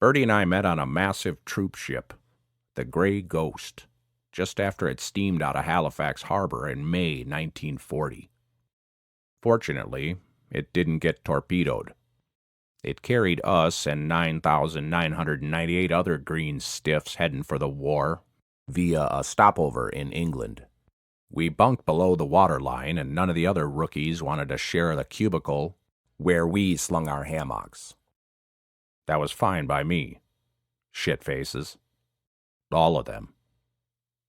Birdie and I met on a massive troop ship, the Gray Ghost, just after it steamed out of Halifax Harbor in May 1940. Fortunately, it didn't get torpedoed. It carried us and 9,998 other green stiffs heading for the war via a stopover in England. We bunked below the waterline, and none of the other rookies wanted to share the cubicle where we slung our hammocks. That was fine by me. Shitfaces. All of them.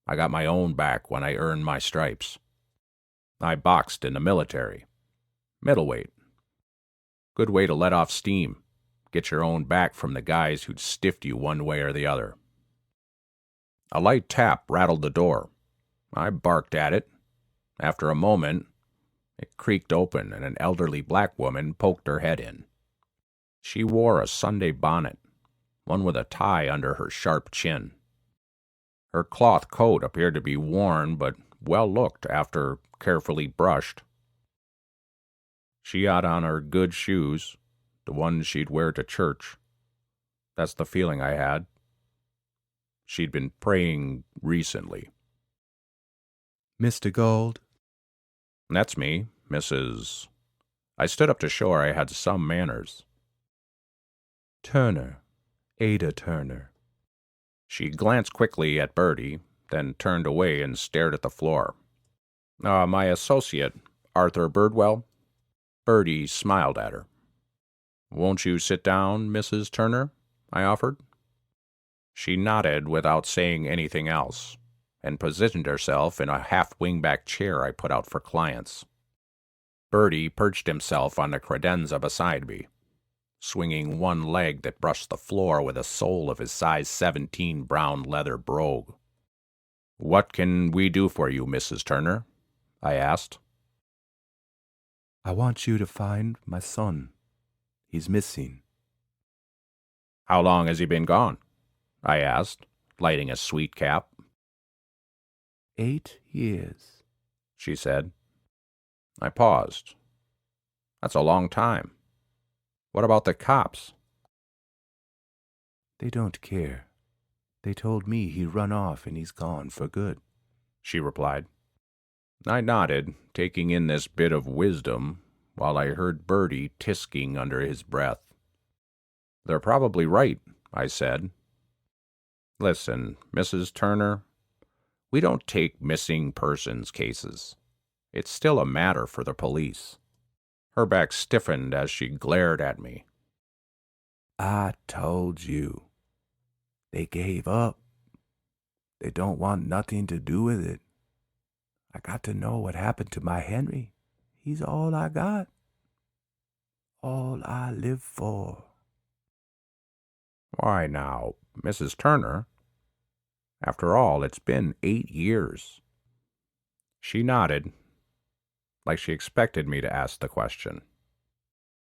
I got my own back when I earned my stripes. I boxed in the military. Middleweight. Good way to let off steam. Get your own back from the guys who'd stiffed you one way or the other. A light tap rattled the door. I barked at it. After a moment, it creaked open and an elderly black woman poked her head in. She wore a Sunday bonnet, one with a tie under her sharp chin. Her cloth coat appeared to be worn but well looked after carefully brushed. She had on her good shoes, the ones she'd wear to church. That's the feeling I had. She'd been praying recently. Mr. Gold? That's me, Mrs. I stood up to show her I had some manners. Turner. Ada Turner. She glanced quickly at Birdie, then turned away and stared at the floor. My associate, Arthur Birdwell. Birdie smiled at her. Won't you sit down, Mrs. Turner? I offered. She nodded without saying anything else, and positioned herself in a half-wingback chair I put out for clients. Birdie perched himself on the credenza beside me, swinging one leg that brushed the floor with the sole of his size 17 brown leather brogue. What can we do for you, Mrs. Turner? I asked. I want you to find my son. He's missing. How long has he been gone? I asked, lighting a sweet cap. 8 years, she said. I paused. That's a long time. What about the cops? They don't care. They told me he run off and he's gone for good, she replied. I nodded, taking in this bit of wisdom, while I heard Birdie tisking under his breath. They're probably right, I said. Listen, Mrs. Turner, we don't take missing persons cases. It's still a matter for the police. Her back stiffened as she glared at me. I told you. They gave up. They don't want nothing to do with it. I got to know what happened to my Henry. He's all I got. All I live for. Why now, Mrs. Turner? After all, it's been 8 years. She nodded, like she expected me to ask the question.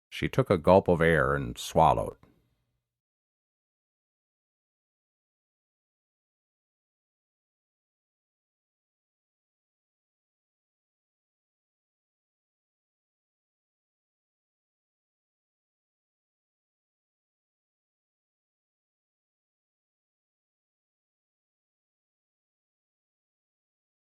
She took a gulp of air and swallowed.